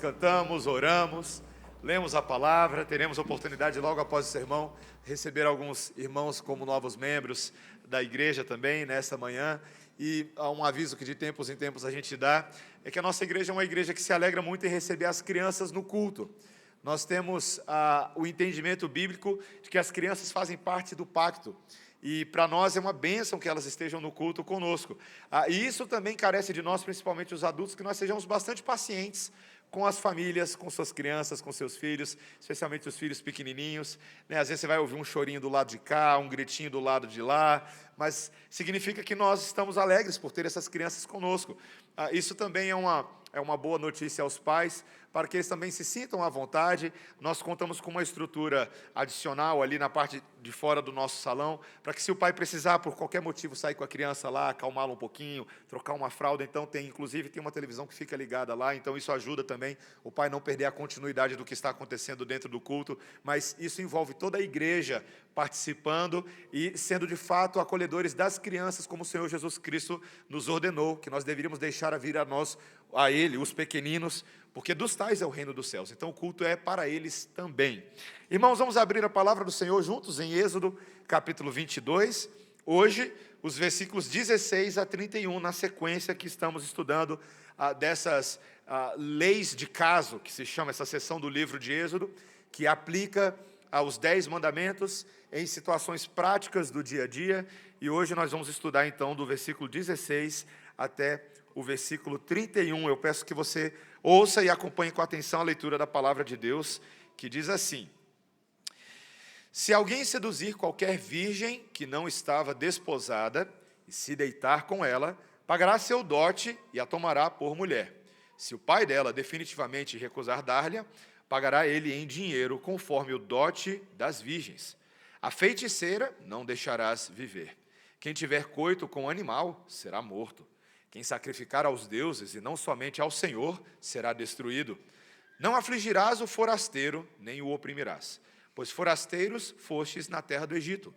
cantamos, oramos, lemos a palavra, teremos a oportunidade logo após o sermão receber alguns irmãos como novos membros da igreja também nesta manhã. E um aviso que de tempos em tempos a gente dá é que a nossa igreja é uma igreja que se alegra muito em receber as crianças no culto. Nós temos o entendimento bíblico de que as crianças fazem parte do pacto. E para nós é uma bênção que elas estejam no culto conosco. E isso também carece de nós, principalmente os adultos, que nós sejamos bastante pacientes com as famílias, com suas crianças, com seus filhos, especialmente os filhos pequenininhos. Às vezes você vai ouvir um chorinho do lado de cá, um gritinho do lado de lá, mas significa que nós estamos alegres por ter essas crianças conosco. Isso também é uma boa notícia aos pais, para que eles também se sintam à vontade. Nós contamos com uma estrutura adicional ali na parte de fora do nosso salão, para que se o pai precisar, por qualquer motivo, sair com a criança lá, acalmá-la um pouquinho, trocar uma fralda, então inclusive tem uma televisão que fica ligada lá, então isso ajuda também o pai não perder a continuidade do que está acontecendo dentro do culto, mas isso envolve toda a igreja participando e sendo de fato acolhedores das crianças, como o Senhor Jesus Cristo nos ordenou, que nós deveríamos deixar vir a Ele, os pequeninos, porque dos tais é o reino dos céus. Então o culto é para eles também. Irmãos, vamos abrir a palavra do Senhor juntos em Êxodo, capítulo 22. Hoje, os versículos 16 a 31, na sequência que estamos estudando dessas leis de caso, que se chama essa seção do livro de Êxodo, que aplica aos 10 mandamentos em situações práticas do dia a dia. E hoje nós vamos estudar então do versículo 16 até o versículo 31. Eu peço que você ouça e acompanhe com atenção a leitura da palavra de Deus, que diz assim: se alguém seduzir qualquer virgem que não estava desposada e se deitar com ela, pagará seu dote e a tomará por mulher. Se o pai dela definitivamente recusar dar-lhe, pagará ele em dinheiro conforme o dote das virgens. A feiticeira não deixarás viver. Quem tiver coito com o animal será morto. Quem sacrificar aos deuses e não somente ao Senhor será destruído. Não afligirás o forasteiro, nem o oprimirás, pois forasteiros fostes na terra do Egito.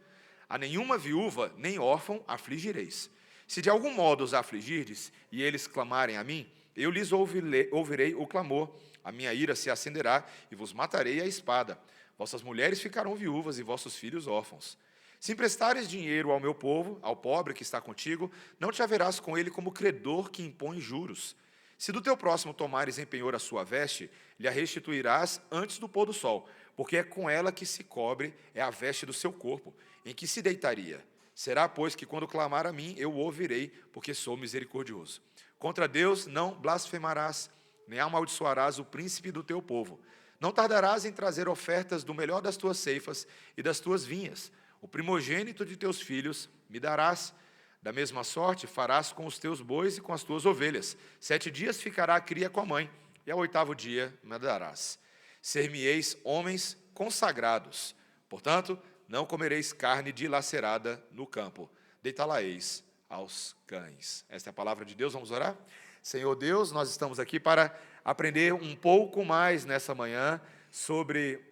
A nenhuma viúva nem órfão afligireis. Se de algum modo os afligirdes, e eles clamarem a mim, eu lhes ouvirei o clamor. A minha ira se acenderá, e vos matarei à espada. Vossas mulheres ficarão viúvas, e vossos filhos órfãos. Se emprestares dinheiro ao meu povo, ao pobre que está contigo, não te haverás com ele como credor que impõe juros. Se do teu próximo tomares em penhor a sua veste, lhe a restituirás antes do pôr do sol, porque é com ela que se cobre, é a veste do seu corpo, em que se deitaria. Será, pois, que quando clamar a mim, eu o ouvirei, porque sou misericordioso. Contra Deus não blasfemarás, nem amaldiçoarás o príncipe do teu povo. Não tardarás em trazer ofertas do melhor das tuas ceifas e das tuas vinhas. O primogênito de teus filhos me darás. Da mesma sorte farás com os teus bois e com as tuas ovelhas. 7 dias ficará a cria com a mãe, e ao 8º dia me darás. Ser-me-eis homens consagrados. Portanto, não comereis carne dilacerada no campo. Deitá-la-eis aos cães. Esta é a palavra de Deus, vamos orar? Senhor Deus, nós estamos aqui para aprender um pouco mais nessa manhã sobre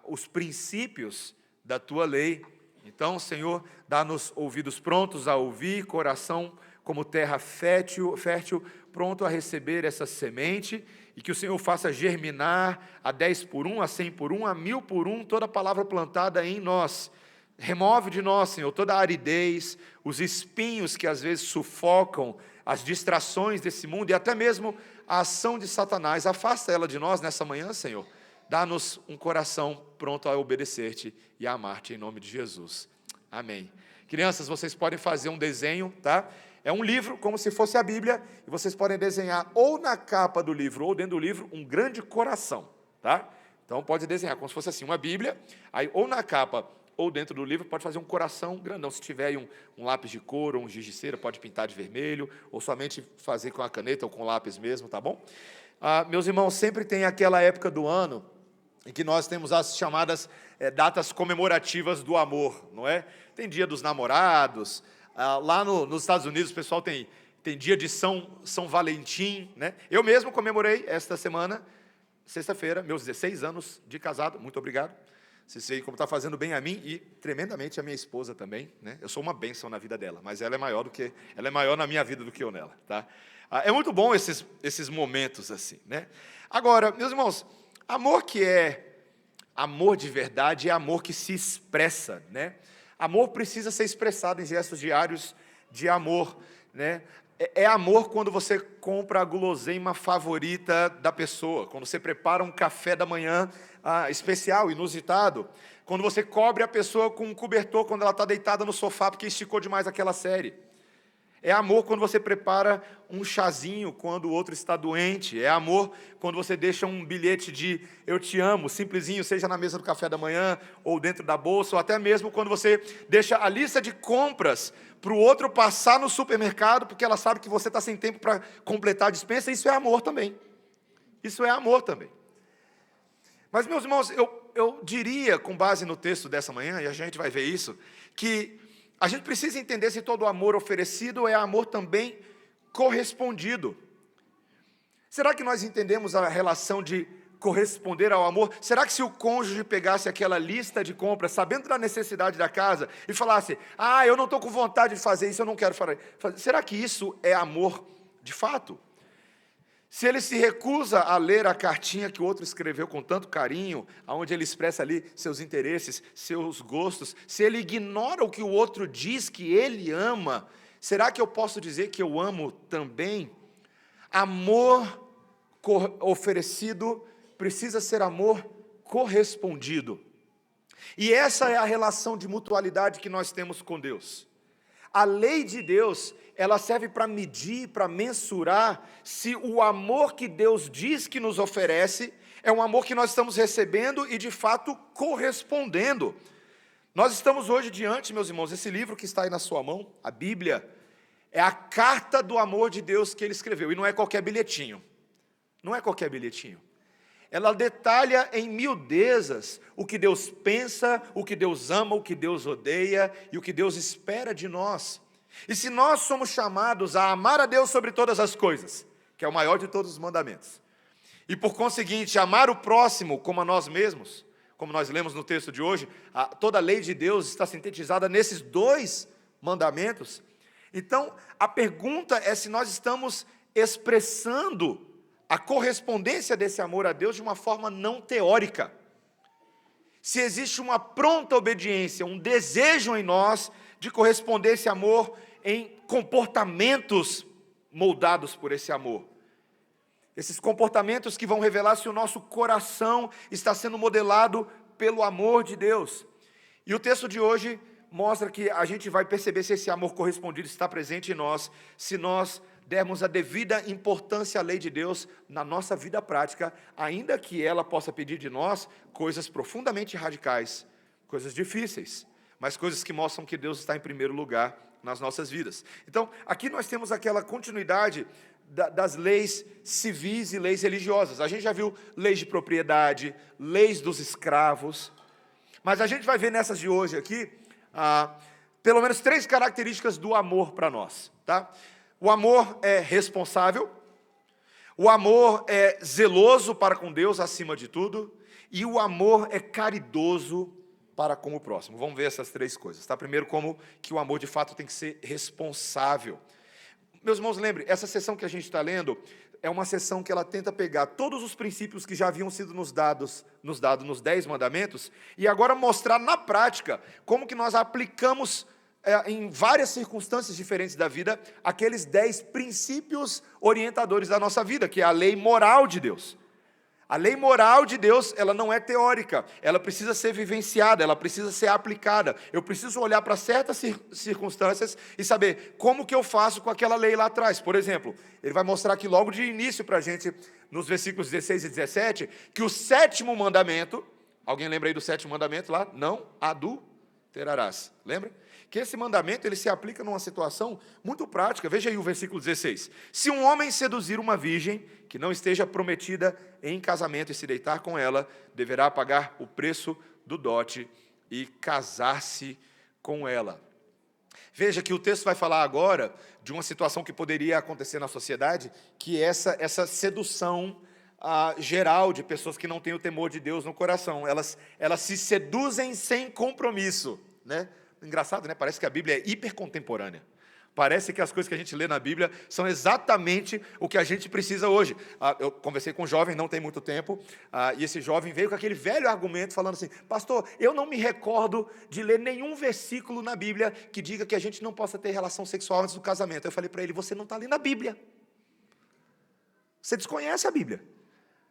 os princípios da Tua lei. Então, Senhor, dá-nos ouvidos prontos a ouvir, coração como terra fértil, pronto a receber essa semente, e que o Senhor faça germinar a 10 por 1, a 100 por 1, a 1000 por 1, toda palavra plantada em nós. Remove de nós, Senhor, toda a aridez, os espinhos que às vezes sufocam, as distrações desse mundo e até mesmo a ação de Satanás. Afasta ela de nós nessa manhã, Senhor. Dá-nos um coração pronto a obedecer-te e a amar-te em nome de Jesus. Amém. Crianças, vocês podem fazer um desenho, tá? É um livro, como se fosse a Bíblia, e vocês podem desenhar ou na capa do livro ou dentro do livro um grande coração, tá? Então pode desenhar como se fosse assim, uma Bíblia, aí ou na capa ou dentro do livro pode fazer um coração grandão. Se tiver aí um lápis de cor ou um giz de cera, pode pintar de vermelho, ou somente fazer com a caneta ou com lápis mesmo, tá bom? Meus irmãos, sempre tem aquela época do ano em que nós temos as chamadas datas comemorativas do amor, não é? Tem dia dos namorados, lá nos Estados Unidos o pessoal tem dia de São Valentim, né? Eu mesmo comemorei esta semana, sexta-feira, meus 16 anos de casado, muito obrigado. Vocês veem como está fazendo bem a mim e tremendamente a minha esposa também, né? Eu sou uma bênção na vida dela, mas ela é maior na minha vida do que eu nela, tá? É muito bom esses momentos assim, né? Agora, meus irmãos, amor que é amor de verdade é amor que se expressa, né? Amor precisa ser expressado em gestos diários de amor, né? É amor quando você compra a guloseima favorita da pessoa, quando você prepara um café da manhã especial, inusitado, quando você cobre a pessoa com um cobertor quando ela está deitada no sofá porque esticou demais aquela série. É amor quando você prepara um chazinho quando o outro está doente. É amor quando você deixa um bilhete de eu te amo, simplesinho, seja na mesa do café da manhã, ou dentro da bolsa, ou até mesmo quando você deixa a lista de compras para o outro passar no supermercado, porque ela sabe que você está sem tempo para completar a despensa. Isso é amor também. Isso é amor também. Mas, meus irmãos, eu diria, com base no texto dessa manhã, e a gente vai ver isso, que a gente precisa entender se todo amor oferecido é amor também correspondido. Será que nós entendemos a relação de corresponder ao amor? Será que se o cônjuge pegasse aquela lista de compras, sabendo da necessidade da casa, e falasse, eu não estou com vontade de fazer isso, eu não quero fazer. Será que isso é amor de fato? Se ele se recusa a ler a cartinha que o outro escreveu com tanto carinho, onde ele expressa ali seus interesses, seus gostos, se ele ignora o que o outro diz que ele ama, será que eu posso dizer que eu amo também? Amor oferecido precisa ser amor correspondido. E essa é a relação de mutualidade que nós temos com Deus. A lei de Deus, ela serve para medir, para mensurar se o amor que Deus diz que nos oferece é um amor que nós estamos recebendo e, de fato, correspondendo. Nós estamos hoje diante, meus irmãos, esse livro que está aí na sua mão, a Bíblia, é a carta do amor de Deus que Ele escreveu, e não é qualquer bilhetinho. Não é qualquer bilhetinho. Ela detalha em miudezas o que Deus pensa, o que Deus ama, o que Deus odeia e o que Deus espera de nós. E se nós somos chamados a amar a Deus sobre todas as coisas, que é o maior de todos os mandamentos, e por conseguinte amar o próximo como a nós mesmos, como nós lemos no texto de hoje, toda a lei de Deus está sintetizada nesses 2 mandamentos. Então, a pergunta é se nós estamos expressando a correspondência desse amor a Deus de uma forma não teórica. Se existe uma pronta obediência, um desejo em nós de corresponder esse amor em comportamentos moldados por esse amor. Esses comportamentos que vão revelar se o nosso coração está sendo modelado pelo amor de Deus. E o texto de hoje mostra que a gente vai perceber se esse amor correspondido está presente em nós, se nós dermos a devida importância à lei de Deus na nossa vida prática, ainda que ela possa pedir de nós coisas profundamente radicais, coisas difíceis, mas coisas que mostram que Deus está em primeiro lugar nas nossas vidas. Então, aqui nós temos aquela continuidade das leis civis e leis religiosas. A gente já viu leis de propriedade, leis dos escravos, mas a gente vai ver nessas de hoje aqui, pelo menos 3 características do amor para nós, tá? O amor é responsável, o amor é zeloso para com Deus acima de tudo, e o amor é caridoso para com o próximo. Vamos ver essas 3 coisas, tá? Primeiro, como que o amor de fato tem que ser responsável. Meus irmãos, lembrem, essa sessão que a gente está lendo é uma sessão que ela tenta pegar todos os princípios que já haviam sido nos dados nos 10 mandamentos, e agora mostrar na prática como que nós aplicamos em várias circunstâncias diferentes da vida, aqueles 10 princípios orientadores da nossa vida, que é a lei moral de Deus. A lei moral de Deus, ela não é teórica, ela precisa ser vivenciada, ela precisa ser aplicada. Eu preciso olhar para certas circunstâncias e saber como que eu faço com aquela lei lá atrás. Por exemplo, ele vai mostrar aqui logo de início para a gente, nos versículos 16 e 17, que o 7º mandamento, alguém lembra aí do 7º mandamento lá? Não adulterarás. Lembra? Que esse mandamento ele se aplica numa situação muito prática. Veja aí o versículo 16. Se um homem seduzir uma virgem que não esteja prometida em casamento e se deitar com ela, deverá pagar o preço do dote e casar-se com ela. Veja que o texto vai falar agora de uma situação que poderia acontecer na sociedade, que é essa sedução geral de pessoas que não têm o temor de Deus no coração. Elas se seduzem sem compromisso, né? Engraçado, né? Parece que a Bíblia é hipercontemporânea. Parece que as coisas que a gente lê na Bíblia são exatamente o que a gente precisa hoje. Eu conversei com um jovem, não tem muito tempo, e esse jovem veio com aquele velho argumento, falando assim: pastor, eu não me recordo de ler nenhum versículo na Bíblia que diga que a gente não possa ter relação sexual antes do casamento. Eu falei para ele: você não está lendo a Bíblia. Você desconhece a Bíblia.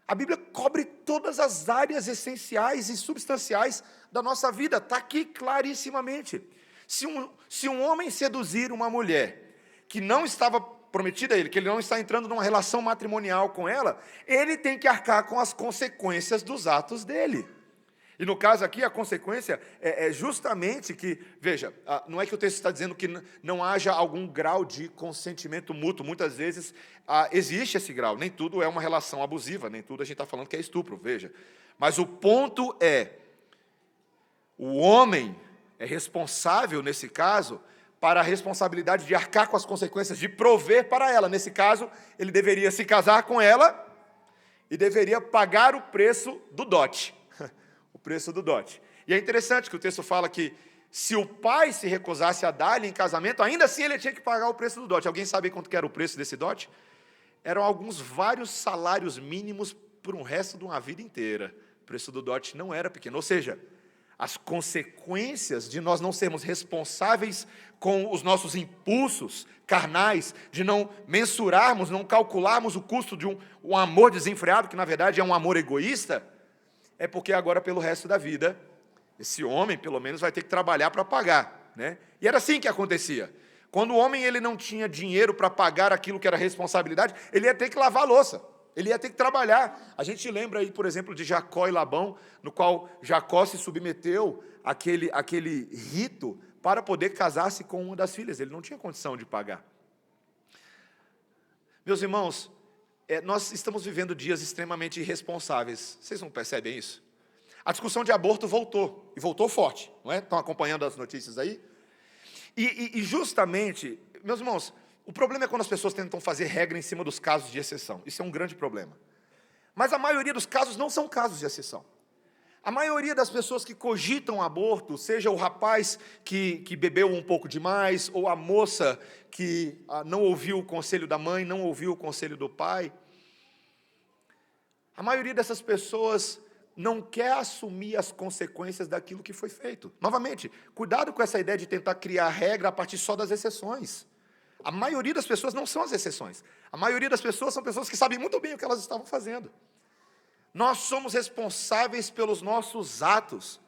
A Bíblia cobre todas as áreas essenciais e substanciais da nossa vida. Está aqui clarissimamente. Se um homem seduzir uma mulher que não estava prometida a ele, que ele não está entrando numa relação matrimonial com ela, ele tem que arcar com as consequências dos atos dele. E no caso aqui, a consequência é justamente que, veja, não é que o texto está dizendo que não haja algum grau de consentimento mútuo. Muitas vezes existe esse grau. Nem tudo é uma relação abusiva, nem tudo a gente está falando que é estupro, veja. Mas o ponto é, o homem é responsável, nesse caso, para a responsabilidade de arcar com as consequências, de prover para ela. Nesse caso, ele deveria se casar com ela e deveria pagar o preço do dote. O preço do dote. E é interessante que o texto fala que se o pai se recusasse a dar-lhe em casamento, ainda assim ele tinha que pagar o preço do dote. Alguém sabe quanto que era o preço desse dote? Eram vários salários mínimos por um resto de uma vida inteira. O preço do dote não era pequeno. Ou seja, as consequências de nós não sermos responsáveis com os nossos impulsos carnais, de não mensurarmos, não calcularmos o custo de um amor desenfreado, que na verdade é um amor egoísta, é porque agora, pelo resto da vida, esse homem, pelo menos, vai ter que trabalhar para pagar, né? E era assim que acontecia. Quando o homem ele não tinha dinheiro para pagar aquilo que era responsabilidade, ele ia ter que lavar a louça. Ele ia ter que trabalhar. A gente lembra aí, por exemplo, de Jacó e Labão, no qual Jacó se submeteu àquele rito para poder casar-se com uma das filhas. Ele não tinha condição de pagar. Meus irmãos, nós estamos vivendo dias extremamente irresponsáveis. Vocês não percebem isso? A discussão de aborto voltou, e voltou forte, não é? Estão acompanhando as notícias aí? E justamente, meus irmãos, o problema é quando as pessoas tentam fazer regra em cima dos casos de exceção. Isso é um grande problema. Mas a maioria dos casos não são casos de exceção. A maioria das pessoas que cogitam aborto, seja o rapaz que bebeu um pouco demais, ou a moça que não ouviu o conselho da mãe, não ouviu o conselho do pai, a maioria dessas pessoas não quer assumir as consequências daquilo que foi feito. Novamente, cuidado com essa ideia de tentar criar regra a partir só das exceções. A maioria das pessoas não são as exceções. A maioria das pessoas são pessoas que sabem muito bem o que elas estavam fazendo. Nós somos responsáveis pelos nossos atos.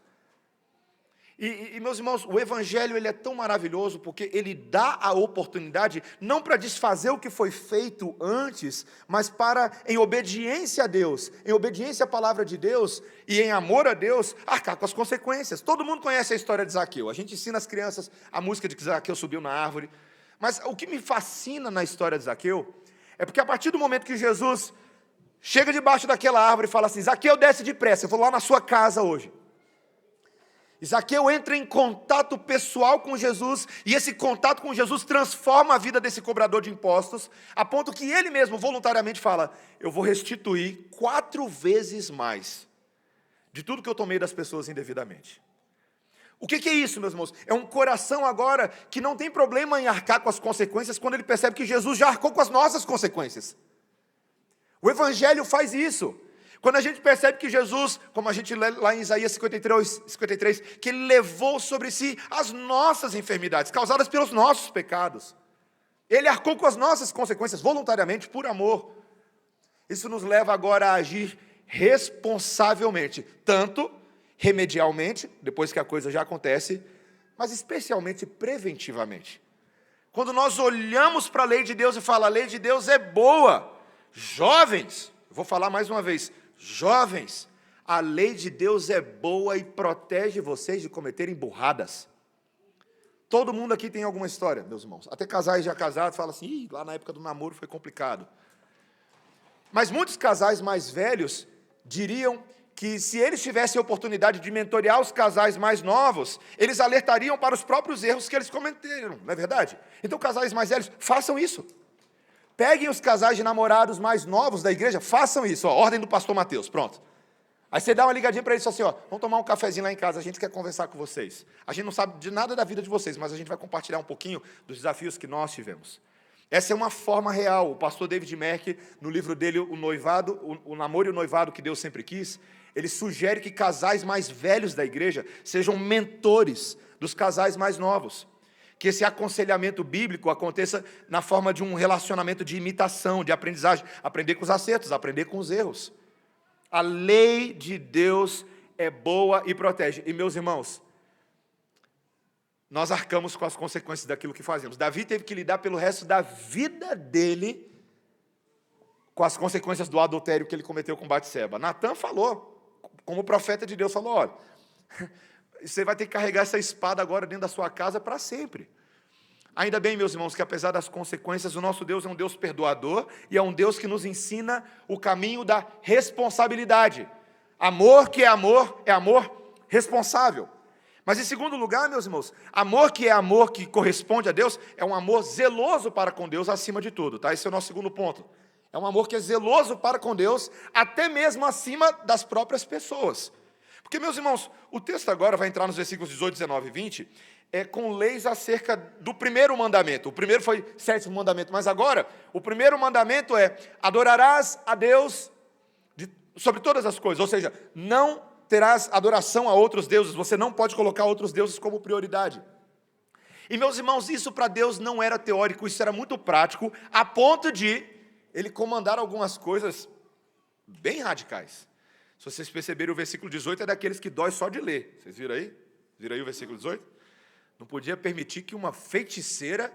E meus irmãos, o Evangelho ele é tão maravilhoso porque ele dá a oportunidade, não para desfazer o que foi feito antes, mas para, em obediência a Deus, em obediência à palavra de Deus e em amor a Deus, arcar com as consequências. Todo mundo conhece a história de Zaqueu. A gente ensina as crianças a música de que Zaqueu subiu na árvore. Mas o que me fascina na história de Zaqueu é porque a partir do momento que Jesus chega debaixo daquela árvore e fala assim: Zaqueu, desce depressa, eu vou lá na sua casa hoje. E Zaqueu entra em contato pessoal com Jesus, e esse contato com Jesus transforma a vida desse cobrador de impostos, a ponto que ele mesmo voluntariamente fala: eu vou restituir 4 vezes mais de tudo que eu tomei das pessoas indevidamente. O que é isso, meus irmãos? É um coração agora que não tem problema em arcar com as consequências quando ele percebe que Jesus já arcou com as nossas consequências. O Evangelho faz isso. Quando a gente percebe que Jesus, como a gente lê lá em Isaías 53, que ele levou sobre si as nossas enfermidades, causadas pelos nossos pecados. Ele arcou com as nossas consequências, voluntariamente, por amor. Isso nos leva agora a agir responsavelmente, tanto remedialmente, depois que a coisa já acontece, mas especialmente preventivamente. Quando nós olhamos para a lei de Deus e falamos: a lei de Deus é boa. Jovens, vou falar mais uma vez, jovens, a lei de Deus é boa e protege vocês de cometerem burradas. Todo mundo aqui tem alguma história, meus irmãos. Até casais já casados falam assim: lá na época do namoro foi complicado. Mas muitos casais mais velhos diriam que se eles tivessem a oportunidade de mentorear os casais mais novos, eles alertariam para os próprios erros que eles cometeram, não é verdade? Então, casais mais velhos, façam isso. Peguem os casais de namorados mais novos da igreja, façam isso. Ordem do pastor Mateus, pronto. Aí você dá uma ligadinha para eles assim, ó, vamos tomar um cafezinho lá em casa, a gente quer conversar com vocês. A gente não sabe de nada da vida de vocês, mas a gente vai compartilhar um pouquinho dos desafios que nós tivemos. Essa é uma forma real. O pastor David Merck, no livro dele, O Noivado, o Namoro e o Noivado que Deus Sempre Quis, ele sugere que casais mais velhos da igreja sejam mentores dos casais mais novos. Que esse aconselhamento bíblico aconteça na forma de um relacionamento de imitação, de aprendizagem, aprender com os acertos, aprender com os erros. A lei de Deus é boa e protege. E, meus irmãos, nós arcamos com as consequências daquilo que fazemos. Davi teve que lidar pelo resto da vida dele com as consequências do adultério que ele cometeu com Batseba. Natan falou, como profeta de Deus, falou, olha, você vai ter que carregar essa espada agora dentro da sua casa para sempre. Ainda bem, meus irmãos, que apesar das consequências, o nosso Deus é um Deus perdoador e é um Deus que nos ensina o caminho da responsabilidade. Amor que é amor responsável. Mas em segundo lugar, meus irmãos, amor que corresponde a Deus, é um amor zeloso para com Deus acima de tudo, tá? Esse é o nosso segundo ponto. É um amor que é zeloso para com Deus, até mesmo acima das próprias pessoas. Porque, meus irmãos, o texto agora vai entrar nos versículos 18, 19 e 20, com leis acerca do primeiro mandamento. O primeiro foi o sétimo mandamento, mas agora, o primeiro mandamento é, adorarás a Deus sobre todas as coisas, ou seja, não terás adoração a outros deuses, você não pode colocar outros deuses como prioridade. E, meus irmãos, isso para Deus não era teórico, isso era muito prático, a ponto de ele comandar algumas coisas bem radicais. Se vocês perceberem, o versículo 18 é daqueles que dói só de ler. Vocês viram aí? Viram aí o versículo 18? Não podia permitir que uma feiticeira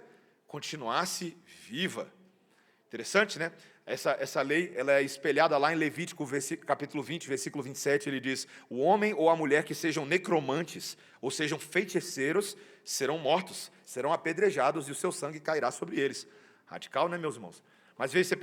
continuasse viva. Interessante, né? Essa lei ela é espelhada lá em Levítico, capítulo 20, versículo 27, ele diz, o homem ou a mulher que sejam necromantes, ou sejam feiticeiros, serão mortos, serão apedrejados e o seu sangue cairá sobre eles. Radical, né, meus irmãos? Mas veja, você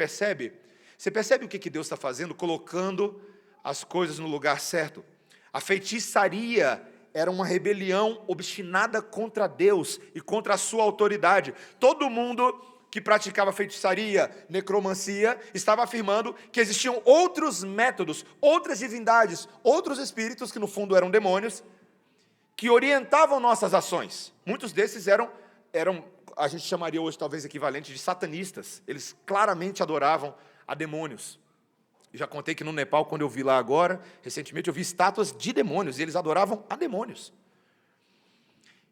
percebe o que Deus está fazendo? Colocando as coisas no lugar certo. A feitiçaria era uma rebelião obstinada contra Deus e contra a sua autoridade. Todo mundo que praticava feitiçaria, necromancia, estava afirmando que existiam outros métodos, outras divindades, outros espíritos, que no fundo eram demônios, que orientavam nossas ações. Muitos desses eram a gente chamaria hoje talvez equivalente de satanistas. Eles claramente adoravam a demônios. Já contei que no Nepal, quando eu vi lá agora, recentemente, eu vi estátuas de demônios, e eles adoravam a demônios.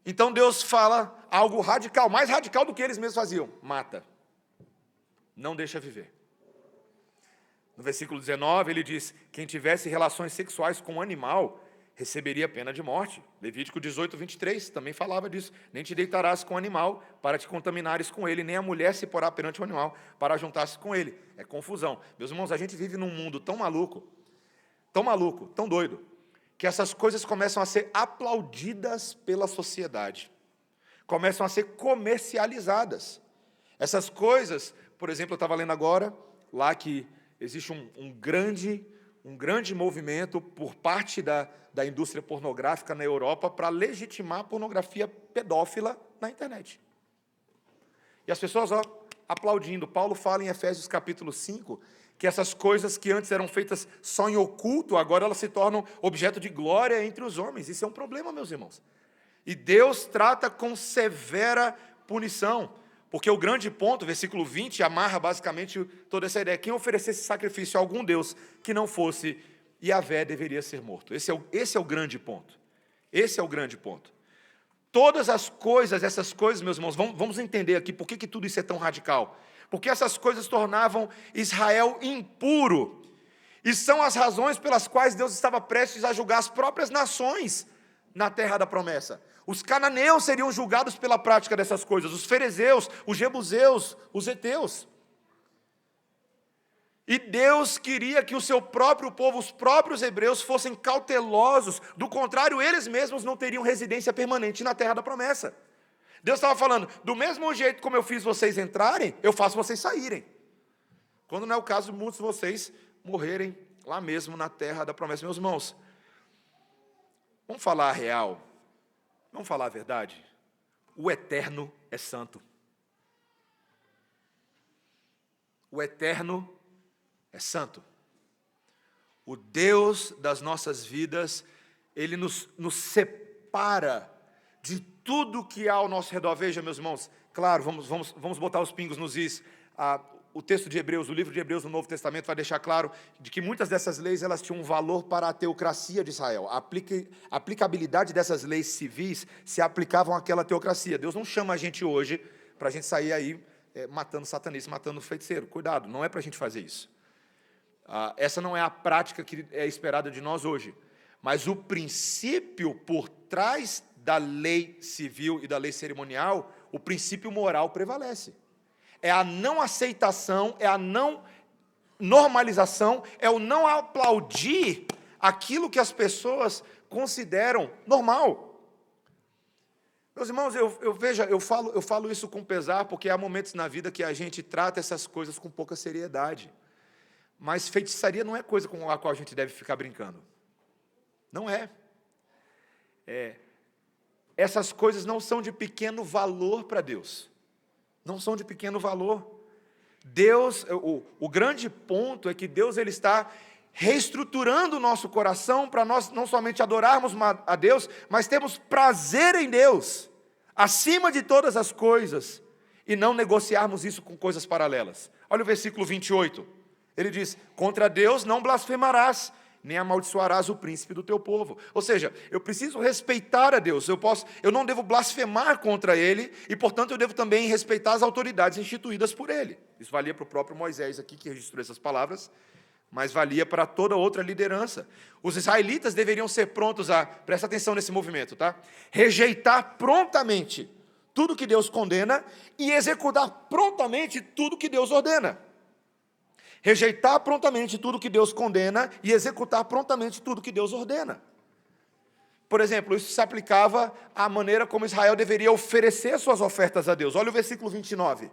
Então Deus fala algo radical, mais radical do que eles mesmos faziam. Mata. Não deixa viver. No versículo 19, ele diz, quem tivesse relações sexuais com um animal, receberia pena de morte. Levítico 18, 23, também falava disso. Nem te deitarás com o animal, para te contaminares com ele, nem a mulher se porá perante o animal, para juntar-se com ele. É confusão. Meus irmãos, a gente vive num mundo tão maluco, tão doido, que essas coisas começam a ser aplaudidas pela sociedade. Começam a ser comercializadas. Essas coisas, por exemplo, eu estava lendo agora, lá que existe um grande movimento por parte da indústria pornográfica na Europa para legitimar a pornografia pedófila na internet. E as pessoas aplaudindo. Paulo fala em Efésios capítulo 5, que essas coisas que antes eram feitas só em oculto, agora elas se tornam objeto de glória entre os homens. Isso é um problema, meus irmãos. E Deus trata com severa punição. Porque o grande ponto, versículo 20, amarra basicamente toda essa ideia. Quem oferecesse sacrifício a algum Deus que não fosse Yahvé deveria ser morto. Esse é o grande ponto. Esse é o grande ponto. Todas as coisas, essas coisas, meus irmãos, vamos entender aqui por que tudo isso é tão radical. Porque essas coisas tornavam Israel impuro. E são as razões pelas quais Deus estava prestes a julgar as próprias nações na terra da promessa. Os cananeus seriam julgados pela prática dessas coisas, os ferezeus, os jebuseus, os heteus. E Deus queria que o seu próprio povo, os próprios hebreus, fossem cautelosos, do contrário, eles mesmos não teriam residência permanente na terra da promessa. Deus estava falando, do mesmo jeito como eu fiz vocês entrarem, eu faço vocês saírem. Quando não é o caso, muitos de vocês morrerem lá mesmo na terra da promessa. Meus irmãos, vamos falar a real, vamos falar a verdade. O eterno é santo. O eterno é santo. O Deus das nossas vidas, Ele nos separa de tudo que há ao nosso redor. Veja, meus irmãos, claro, vamos botar os pingos nos is. O texto de Hebreus, o livro de Hebreus no Novo Testamento vai deixar claro de que muitas dessas leis elas tinham um valor para a teocracia de Israel. A aplicabilidade dessas leis civis se aplicavam àquela teocracia. Deus não chama a gente hoje para a gente sair aí matando satanistas, matando feiticeiro. Cuidado, não é para a gente fazer isso. Essa não é a prática que é esperada de nós hoje. Mas o princípio por trás da lei civil e da lei cerimonial, o princípio moral prevalece. É a não aceitação, é a não normalização, é o não aplaudir aquilo que as pessoas consideram normal. Meus irmãos, eu falo isso com pesar, porque há momentos na vida que a gente trata essas coisas com pouca seriedade. Mas feitiçaria não é coisa com a qual a gente deve ficar brincando. Não é. Essas coisas não são de pequeno valor para Deus. Não são de pequeno valor. Deus, o grande ponto é que Deus ele está reestruturando o nosso coração para nós não somente adorarmos a Deus, mas termos prazer em Deus, acima de todas as coisas, e não negociarmos isso com coisas paralelas. Olha o versículo 28. Ele diz: contra Deus não blasfemarás, nem amaldiçoarás o príncipe do teu povo. Ou seja, eu preciso respeitar a Deus, eu não devo blasfemar contra Ele, e portanto eu devo também respeitar as autoridades instituídas por Ele. Isso valia para o próprio Moisés aqui, que registrou essas palavras, mas valia para toda outra liderança. Os israelitas deveriam ser prontos a, presta atenção nesse movimento, tá? Rejeitar prontamente tudo que Deus condena e executar prontamente tudo que Deus ordena. Rejeitar prontamente tudo que Deus condena e executar prontamente tudo que Deus ordena. Por exemplo, isso se aplicava à maneira como Israel deveria oferecer suas ofertas a Deus. Olha o versículo 29.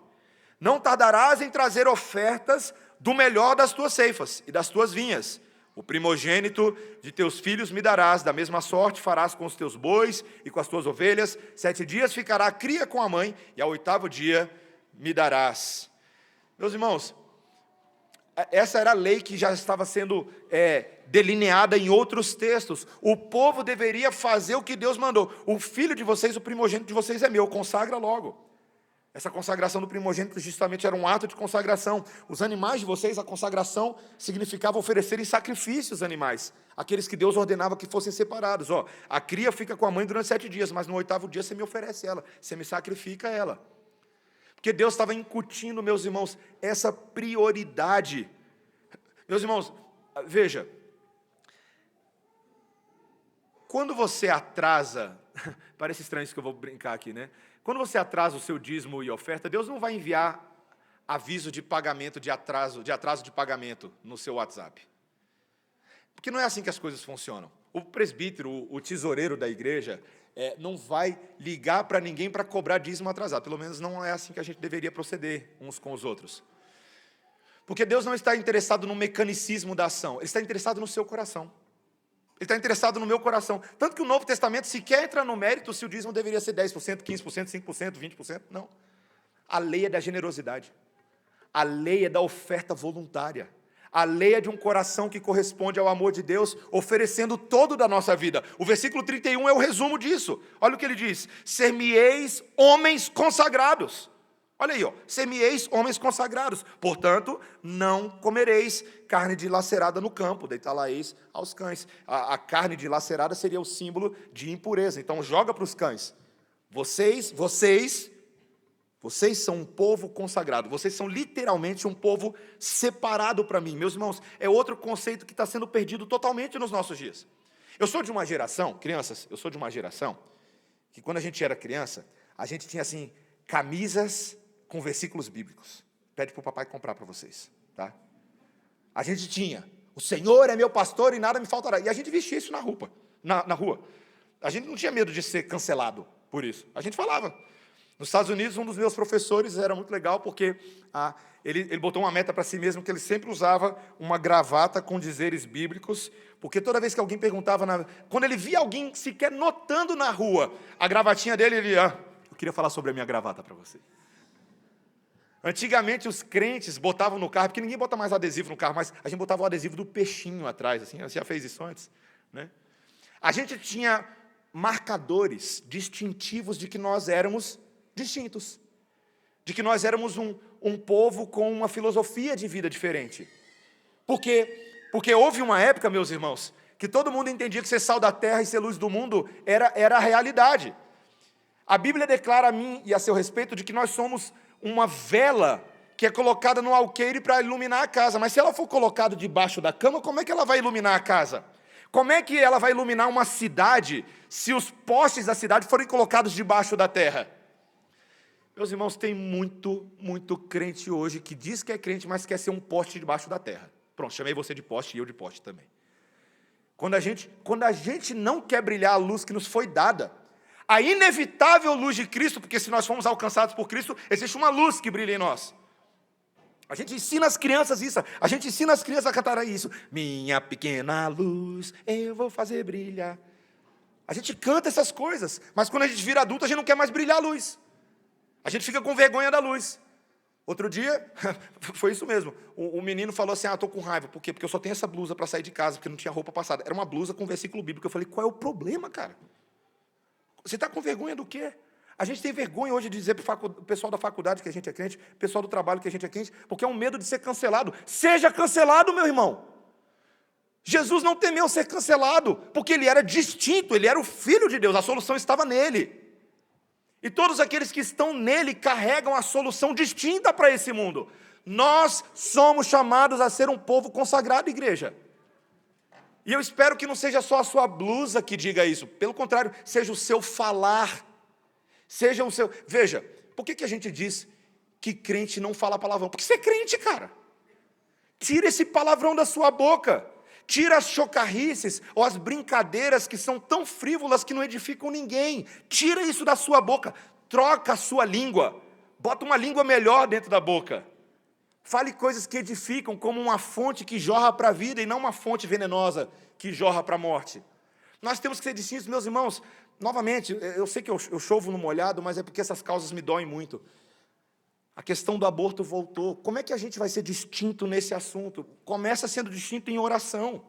Não tardarás em trazer ofertas do melhor das tuas ceifas e das tuas vinhas. O primogênito de teus filhos me darás, da mesma sorte farás com os teus bois e com as tuas ovelhas. 7 dias ficará a cria com a mãe, e ao 8º dia me darás. Meus irmãos, essa era a lei que já estava sendo delineada em outros textos. O povo deveria fazer o que Deus mandou. O filho de vocês, o primogênito de vocês é meu, consagra logo. Essa consagração do primogênito justamente era um ato de consagração. Os animais de vocês, a consagração significava oferecerem sacrifícios animais, aqueles que Deus ordenava que fossem separados. A cria fica com a mãe durante 7 dias, mas no 8º dia você me oferece ela, você me sacrifica ela. Porque Deus estava incutindo, meus irmãos, essa prioridade. Meus irmãos, veja, quando você atrasa, parece estranho isso que eu vou brincar aqui, né? Quando você atrasa o seu dízimo e oferta, Deus não vai enviar aviso de pagamento, de atraso de pagamento no seu WhatsApp. Porque não é assim que as coisas funcionam. O presbítero, o tesoureiro da igreja, não vai ligar para ninguém para cobrar dízimo atrasado. Pelo menos não é assim que a gente deveria proceder uns com os outros. Porque Deus não está interessado no mecanicismo da ação, Ele está interessado no seu coração. Ele está interessado no meu coração. Tanto que o Novo Testamento sequer entra no mérito se o dízimo deveria ser 10%, 15%, 5%, 20%. Não. A lei é da generosidade. A lei é da oferta voluntária. A lei é de um coração que corresponde ao amor de Deus, oferecendo todo da nossa vida. O versículo 31 é o resumo disso. Olha o que ele diz: ser-me-eis homens consagrados. Olha aí, ser-me-eis homens consagrados. Portanto, não comereis carne dilacerada no campo, deitá-la-eis aos cães. A carne dilacerada seria o símbolo de impureza. Então, joga para os cães. Vocês são um povo consagrado. Vocês são literalmente um povo separado para mim. Meus irmãos, é outro conceito que está sendo perdido totalmente nos nossos dias. Eu sou de uma geração, crianças, que quando a gente era criança, a gente tinha assim, camisas com versículos bíblicos. Pede para o papai comprar para vocês, tá? A gente tinha: o Senhor é meu pastor e nada me faltará. E a gente vestia isso na rua. A gente não tinha medo de ser cancelado por isso. A gente falava. Nos Estados Unidos, um dos meus professores era muito legal, porque ele botou uma meta para si mesmo, que ele sempre usava uma gravata com dizeres bíblicos, porque toda vez que alguém perguntava, quando ele via alguém sequer notando na rua a gravatinha dele, ele eu queria falar sobre a minha gravata para você. Antigamente os crentes botavam no carro, porque ninguém bota mais adesivo no carro, mas a gente botava o adesivo do peixinho atrás, assim, você já fez isso antes, né? A gente tinha marcadores distintivos de que nós éramos distintos, de que nós éramos um povo com uma filosofia de vida diferente. Porque houve uma época, meus irmãos, que todo mundo entendia que ser sal da terra e ser luz do mundo era a realidade. A Bíblia declara a mim e a seu respeito de que nós somos uma vela que é colocada no alqueire para iluminar a casa. Mas se ela for colocada debaixo da cama, como é que ela vai iluminar a casa? Como é que ela vai iluminar uma cidade se os postes da cidade forem colocados debaixo da terra? Meus irmãos, tem muito crente hoje que diz que é crente, mas quer ser um poste debaixo da terra. Pronto, chamei você de poste e eu de poste também. Quando a gente não quer brilhar a luz que nos foi dada, a inevitável luz de Cristo, porque se nós fomos alcançados por Cristo, existe uma luz que brilha em nós. A gente ensina as crianças isso, a gente ensina as crianças a cantar isso. Minha pequena luz, eu vou fazer brilhar. A gente canta essas coisas, mas quando a gente vira adulto, a gente não quer mais brilhar a luz. A gente fica com vergonha da luz. Outro dia, foi isso mesmo, o menino falou assim, estou com raiva. Por quê? Porque eu só tenho essa blusa para sair de casa, porque não tinha roupa passada. Era uma blusa com versículo bíblico. Eu falei, qual é o problema, cara? Você está com vergonha do quê? A gente tem vergonha hoje de dizer para o pessoal da faculdade que a gente é crente, pessoal do trabalho que a gente é crente, porque é um medo de ser cancelado. Seja cancelado, meu irmão. Jesus não temeu ser cancelado, porque ele era distinto, ele era o Filho de Deus, a solução estava nele. E todos aqueles que estão nele carregam a solução distinta para esse mundo. Nós somos chamados a ser um povo consagrado, igreja. E eu espero que não seja só a sua blusa que diga isso. Pelo contrário, seja o seu falar. Seja o seu... Veja, por que a gente diz que crente não fala palavrão? Porque você é crente, cara. Tira esse palavrão da sua boca. Tira as chocarrices ou as brincadeiras que são tão frívolas que não edificam ninguém. Tira isso da sua boca. Troca a sua língua. Bota uma língua melhor dentro da boca. Fale coisas que edificam, como uma fonte que jorra para a vida e não uma fonte venenosa que jorra para a morte. Nós temos que ser distintos, meus irmãos. Novamente, eu sei que eu chovo no molhado, mas é porque essas causas me doem muito. A questão do aborto voltou. Como é que a gente vai ser distinto nesse assunto? Começa sendo distinto em oração.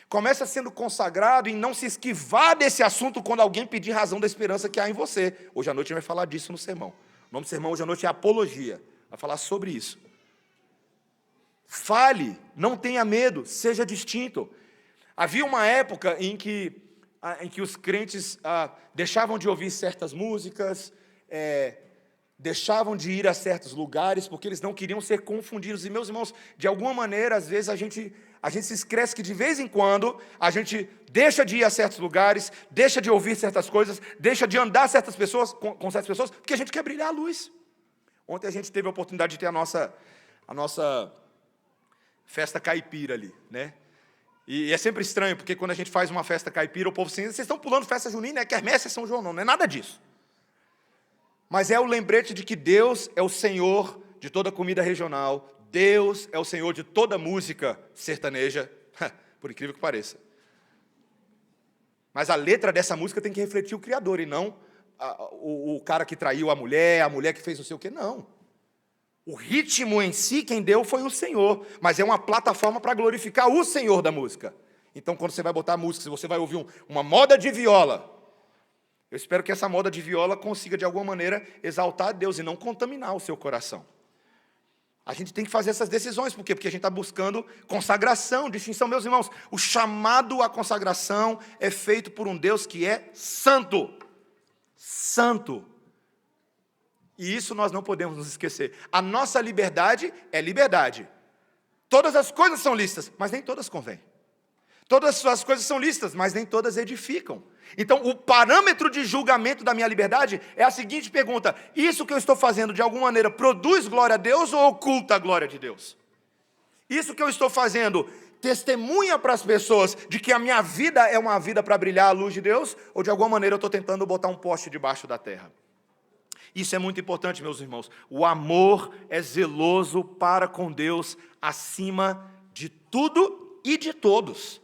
Começa sendo consagrado em não se esquivar desse assunto quando alguém pedir razão da esperança que há em você. Hoje à noite a gente vai falar disso no sermão. O nome do sermão hoje à noite é Apologia. Vai falar sobre isso. Fale, não tenha medo, seja distinto. Havia uma época em que os crentes deixavam de ouvir certas músicas, deixavam de ir a certos lugares, porque eles não queriam ser confundidos. E, meus irmãos, de alguma maneira, às vezes a gente se esquece que de vez em quando a gente deixa de ir a certos lugares, deixa de ouvir certas coisas, deixa de andar com certas pessoas, porque a gente quer brilhar a luz. Ontem a gente teve a oportunidade de ter a nossa festa caipira ali, né? E é sempre estranho, porque quando a gente faz uma festa caipira, o povo assim, vocês estão pulando festa junina, quermesse é São João, não é nada disso. Mas é o lembrete de que Deus é o Senhor de toda comida regional, Deus é o Senhor de toda música sertaneja, por incrível que pareça. Mas a letra dessa música tem que refletir o Criador, e não o cara que traiu a mulher que fez não sei o quê, não. O ritmo em si, quem deu foi o Senhor, mas é uma plataforma para glorificar o Senhor da música. Então, quando você vai botar música, se você vai ouvir uma moda de viola, eu espero que essa moda de viola consiga, de alguma maneira, exaltar a Deus e não contaminar o seu coração. A gente tem que fazer essas decisões, por quê? Porque a gente está buscando consagração, distinção. Meus irmãos, o chamado à consagração é feito por um Deus que é santo. Santo. E isso nós não podemos nos esquecer. A nossa liberdade é liberdade. Todas as coisas são lícitas, mas nem todas convêm. Todas as coisas são lícitas, mas nem todas edificam. Então, o parâmetro de julgamento da minha liberdade é a seguinte pergunta: isso que eu estou fazendo, de alguma maneira, produz glória a Deus ou oculta a glória de Deus? Isso que eu estou fazendo testemunha para as pessoas de que a minha vida é uma vida para brilhar a luz de Deus, ou de alguma maneira eu estou tentando botar um poste debaixo da terra? Isso é muito importante, meus irmãos. O amor é zeloso para com Deus acima de tudo e de todos.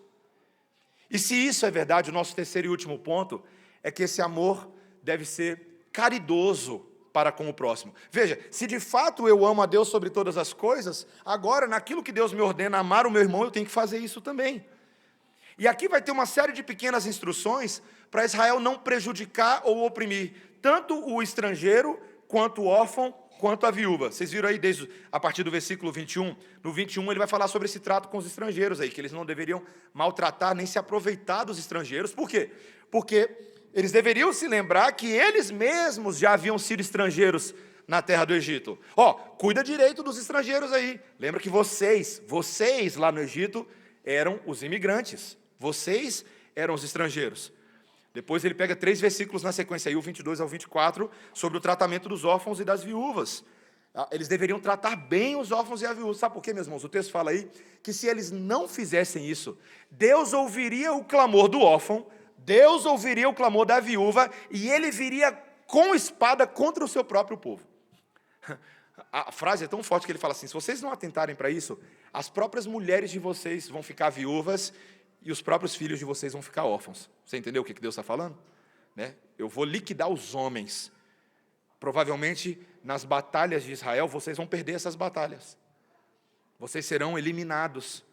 E se isso é verdade, o nosso terceiro e último ponto é que esse amor deve ser caridoso para com o próximo. Veja, se de fato eu amo a Deus sobre todas as coisas, agora, naquilo que Deus me ordena amar o meu irmão, eu tenho que fazer isso também. E aqui vai ter uma série de pequenas instruções para Israel não prejudicar ou oprimir tanto o estrangeiro, quanto o órfão, quanto a viúva. Vocês viram aí a partir do versículo 21? No 21 ele vai falar sobre esse trato com os estrangeiros aí, que eles não deveriam maltratar nem se aproveitar dos estrangeiros. Por quê? Porque eles deveriam se lembrar que eles mesmos já haviam sido estrangeiros na terra do Egito. Cuida direito dos estrangeiros aí. Lembra que vocês lá no Egito eram os imigrantes. Vocês eram os estrangeiros. Depois ele pega 3 versículos na sequência, aí, o 22 ao 24, sobre o tratamento dos órfãos e das viúvas. Eles deveriam tratar bem os órfãos e a viúva. Sabe por quê, meus irmãos? O texto fala aí que se eles não fizessem isso, Deus ouviria o clamor do órfão, Deus ouviria o clamor da viúva, e ele viria com espada contra o seu próprio povo. A frase é tão forte que ele fala assim: se vocês não atentarem para isso, as próprias mulheres de vocês vão ficar viúvas, e os próprios filhos de vocês vão ficar órfãos. Você entendeu o que Deus está falando? Né? Eu vou liquidar os homens. Provavelmente, nas batalhas de Israel, vocês vão perder essas batalhas. Vocês serão eliminados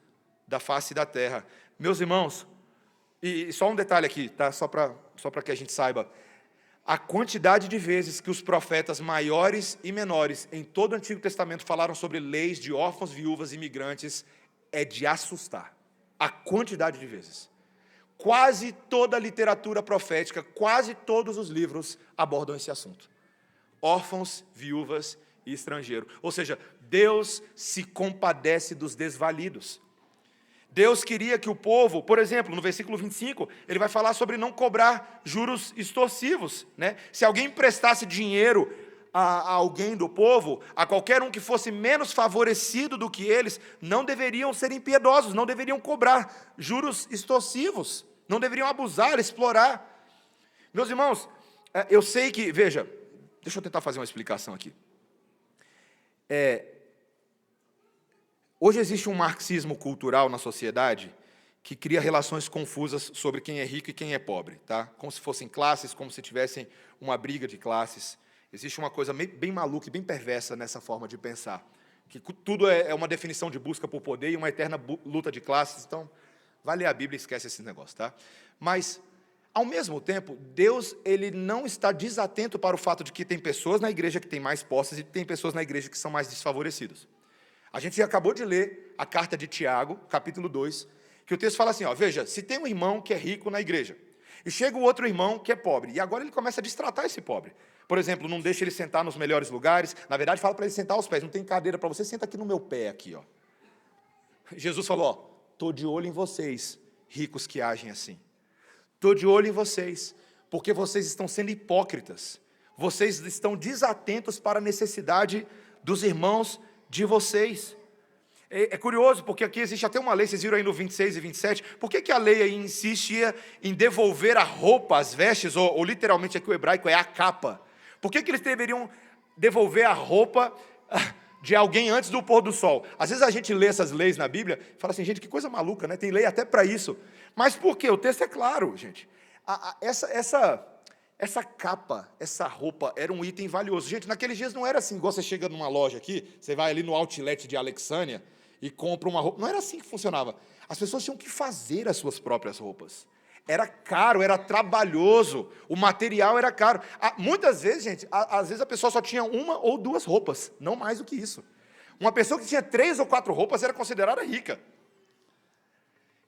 da face da terra. Meus irmãos, e só um detalhe aqui, tá? Só para que a gente saiba. A quantidade de vezes que os profetas maiores e menores em todo o Antigo Testamento falaram sobre leis de órfãos, viúvas e imigrantes é de assustar. A quantidade de vezes. Quase toda a literatura profética, quase todos os livros abordam esse assunto. Órfãos, viúvas e estrangeiro. Ou seja, Deus se compadece dos desvalidos. Deus queria que o povo, por exemplo, no versículo 25, ele vai falar sobre não cobrar juros extorsivos, né? Se alguém emprestasse dinheiro a alguém do povo, a qualquer um que fosse menos favorecido do que eles, não deveriam ser impiedosos, não deveriam cobrar juros extorsivos, não deveriam abusar, explorar. Meus irmãos, eu sei que, veja, deixa eu tentar fazer uma explicação aqui. Hoje existe um marxismo cultural na sociedade que cria relações confusas sobre quem é rico e quem é pobre, tá? Como se fossem classes, como se tivessem uma briga de classes. Existe uma coisa bem maluca e bem perversa nessa forma de pensar, que tudo é uma definição de busca por poder e uma eterna luta de classes. Então, vai ler a Bíblia e esquece esse negócio, tá? Mas, ao mesmo tempo, Deus ele não está desatento para o fato de que tem pessoas na igreja que têm mais posses e tem pessoas na igreja que são mais desfavorecidas. A gente acabou de ler a carta de Tiago, capítulo 2, que o texto fala assim, veja, se tem um irmão que é rico na igreja, e chega o outro irmão que é pobre, e agora ele começa a destratar esse pobre. Por exemplo, não deixa ele sentar nos melhores lugares, na verdade fala para ele sentar aos pés, não tem cadeira para você, senta aqui no meu pé, aqui, ó. Jesus falou, estou de olho em vocês, ricos que agem assim. Estou de olho em vocês, porque vocês estão sendo hipócritas, vocês estão desatentos para a necessidade dos irmãos de vocês. É curioso, porque aqui existe até uma lei, vocês viram aí no 26 e 27, por que a lei aí insistia em devolver a roupa, as vestes, ou literalmente aqui o hebraico é a capa? Por que eles deveriam devolver a roupa de alguém antes do pôr do sol? Às vezes a gente lê essas leis na Bíblia e fala assim, gente, que coisa maluca, né? Tem lei até para isso. Mas por quê? O texto é claro, gente. Essa capa, essa roupa, era um item valioso. Gente, naqueles dias não era assim, igual você chega numa loja aqui, você vai ali no outlet de Alexânia e compra uma roupa. Não era assim que funcionava. As pessoas tinham que fazer as suas próprias roupas. Era caro, era trabalhoso, o material era caro. Muitas vezes, gente, às vezes a pessoa só tinha 1 ou 2 roupas, não mais do que isso. Uma pessoa que tinha 3 ou 4 roupas era considerada rica.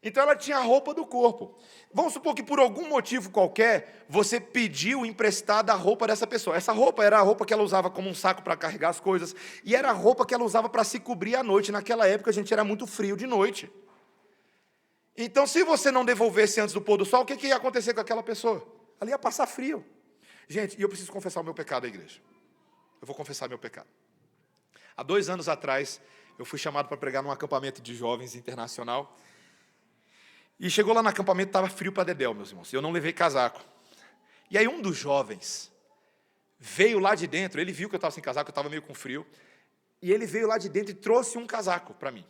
Então ela tinha a roupa do corpo. Vamos supor que por algum motivo qualquer, você pediu emprestada a roupa dessa pessoa. Essa roupa era a roupa que ela usava como um saco para carregar as coisas, e era a roupa que ela usava para se cobrir à noite. Naquela época, a gente era muito frio de noite. Então, se você não devolvesse antes do pôr do sol, o que ia acontecer com aquela pessoa? Ela ia passar frio. Gente, e eu preciso confessar o meu pecado à igreja. Eu vou confessar meu pecado. Há 2 anos atrás, eu fui chamado para pregar num acampamento de jovens internacional. E chegou lá no acampamento, estava frio para dedéu, meus irmãos. Eu não levei casaco. E aí um dos jovens veio lá de dentro, ele viu que eu estava sem casaco, eu estava meio com frio. E ele veio lá de dentro e trouxe um casaco para mim.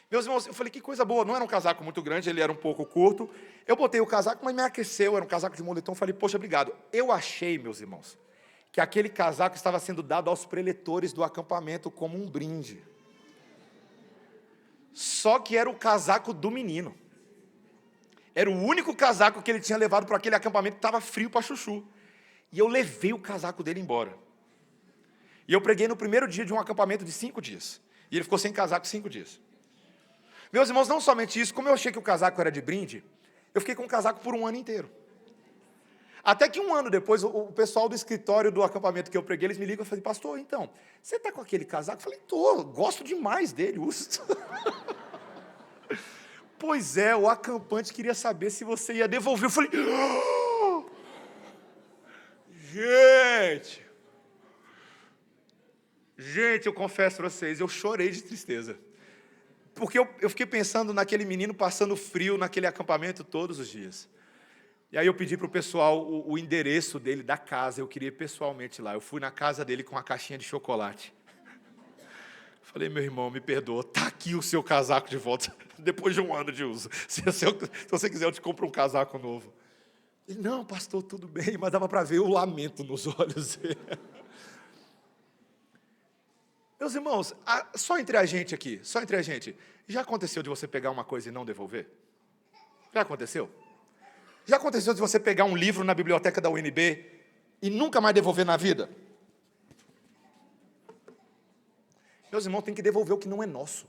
Meus irmãos, eu falei, que coisa boa, não era um casaco muito grande, ele era um pouco curto. Eu botei o casaco, mas me aqueceu, era um casaco de moletom, eu falei, poxa, obrigado. Eu achei, meus irmãos, que aquele casaco estava sendo dado aos preletores do acampamento como um brinde. Só que era o casaco do menino. Era o único casaco que ele tinha levado para aquele acampamento que estava frio para chuchu. E eu levei o casaco dele embora. E eu preguei no primeiro dia de um acampamento de 5 dias. E ele ficou sem casaco 5 dias. Meus irmãos, não somente isso, como eu achei que o casaco era de brinde, eu fiquei com o casaco por um ano inteiro. Até que um ano depois, o pessoal do escritório do acampamento que eu preguei, eles me ligam e falam, pastor, então, você está com aquele casaco? Eu falei, tô, gosto demais dele, uso. Pois é, o acampante queria saber se você ia devolver. Eu falei, oh! Gente, eu confesso para vocês, eu chorei de tristeza. Porque eu fiquei pensando naquele menino passando frio naquele acampamento todos os dias. E aí eu pedi para o pessoal o endereço dele, da casa, eu queria ir pessoalmente lá. Eu fui na casa dele com uma caixinha de chocolate. Falei, meu irmão, me perdoa, está aqui o seu casaco de volta, depois de um ano de uso. Se você quiser, eu te compro um casaco novo. Ele, não, pastor, tudo bem, mas dava para ver o lamento nos olhos dele. Meus irmãos, só entre a gente aqui, já aconteceu de você pegar uma coisa e não devolver? Já aconteceu? Já aconteceu de você pegar um livro na biblioteca da UNB e nunca mais devolver na vida? Meus irmãos, tem que devolver o que não é nosso.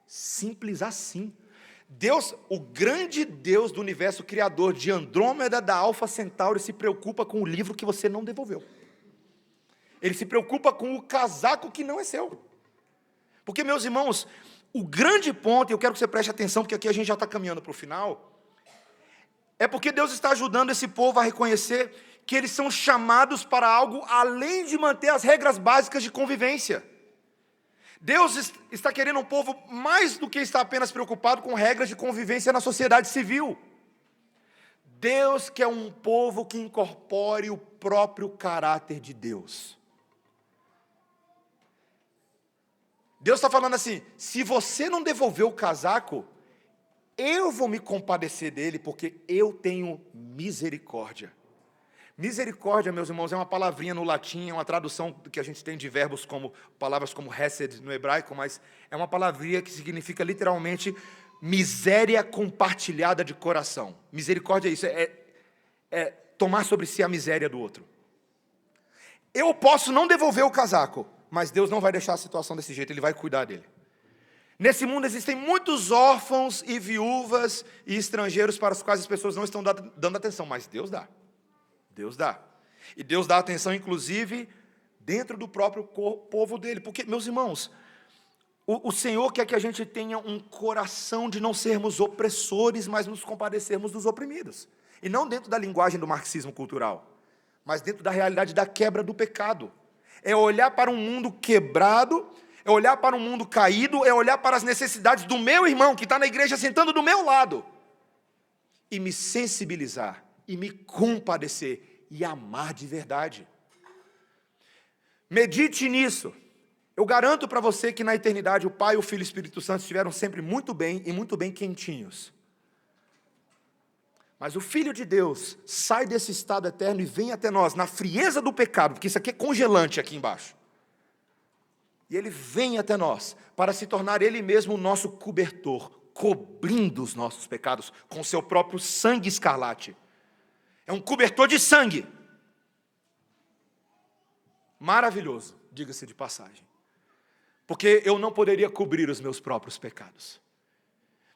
Simples assim. Deus, o grande Deus do universo, criador de Andrômeda, da Alfa Centauri, se preocupa com o livro que você não devolveu. Ele se preocupa com o casaco que não é seu. Porque, meus irmãos, o grande ponto, e eu quero que você preste atenção, porque aqui a gente já está caminhando para o final, é porque Deus está ajudando esse povo a reconhecer que eles são chamados para algo além de manter as regras básicas de convivência. Deus está querendo um povo mais do que estar apenas preocupado com regras de convivência na sociedade civil. Deus quer um povo que incorpore o próprio caráter de Deus. Deus está falando assim, se você não devolver o casaco, eu vou me compadecer dele, porque eu tenho misericórdia. Misericórdia, meus irmãos, é uma palavrinha no latim, é uma tradução que a gente tem de verbos como, palavras como hesed no hebraico, mas é uma palavrinha que significa literalmente miséria compartilhada de coração. Misericórdia é isso, é tomar sobre si a miséria do outro. Eu posso não devolver o casaco, mas Deus não vai deixar a situação desse jeito, Ele vai cuidar dele. Nesse mundo existem muitos órfãos e viúvas e estrangeiros para os quais as pessoas não estão dando atenção, mas Deus dá. Deus dá. E Deus dá atenção, inclusive, dentro do próprio povo dele. Porque, meus irmãos, o Senhor quer que a gente tenha um coração de não sermos opressores, mas nos compadecermos dos oprimidos. E não dentro da linguagem do marxismo cultural, mas dentro da realidade da quebra do pecado. É olhar para um mundo quebrado, é olhar para um mundo caído, é olhar para as necessidades do meu irmão, que está na igreja sentando do meu lado, e me sensibilizar, e me compadecer, e amar de verdade. Medite nisso. Eu garanto para você que na eternidade o Pai, o Filho e o Espírito Santo estiveram sempre muito bem e muito bem quentinhos. Mas o Filho de Deus sai desse estado eterno e vem até nós, na frieza do pecado, porque isso aqui é congelante aqui embaixo. E Ele vem até nós, para se tornar Ele mesmo o nosso cobertor, cobrindo os nossos pecados, com o seu próprio sangue escarlate. É um cobertor de sangue. Maravilhoso, diga-se de passagem. Porque eu não poderia cobrir os meus próprios pecados.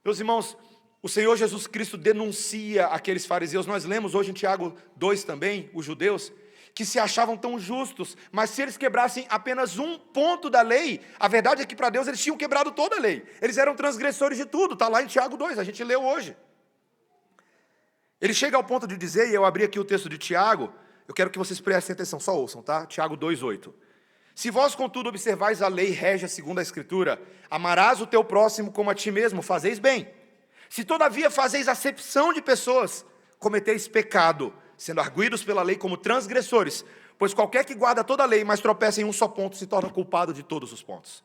Meus irmãos, o Senhor Jesus Cristo denuncia aqueles fariseus, nós lemos hoje em Tiago 2 também, os judeus, que se achavam tão justos, mas se eles quebrassem apenas um ponto da lei, a verdade é que para Deus eles tinham quebrado toda a lei. Eles eram transgressores de tudo, está lá em Tiago 2, a gente leu hoje. Ele chega ao ponto de dizer, e eu abri aqui o texto de Tiago, eu quero que vocês prestem atenção, só ouçam, tá? Tiago 2:8. Se vós, contudo, observais a lei régia segundo a Escritura, amarás o teu próximo como a ti mesmo, fazeis bem. Se todavia fazeis acepção de pessoas, cometeis pecado, sendo arguidos pela lei como transgressores, pois qualquer que guarda toda a lei, mas tropeça em um só ponto, se torna culpado de todos os pontos.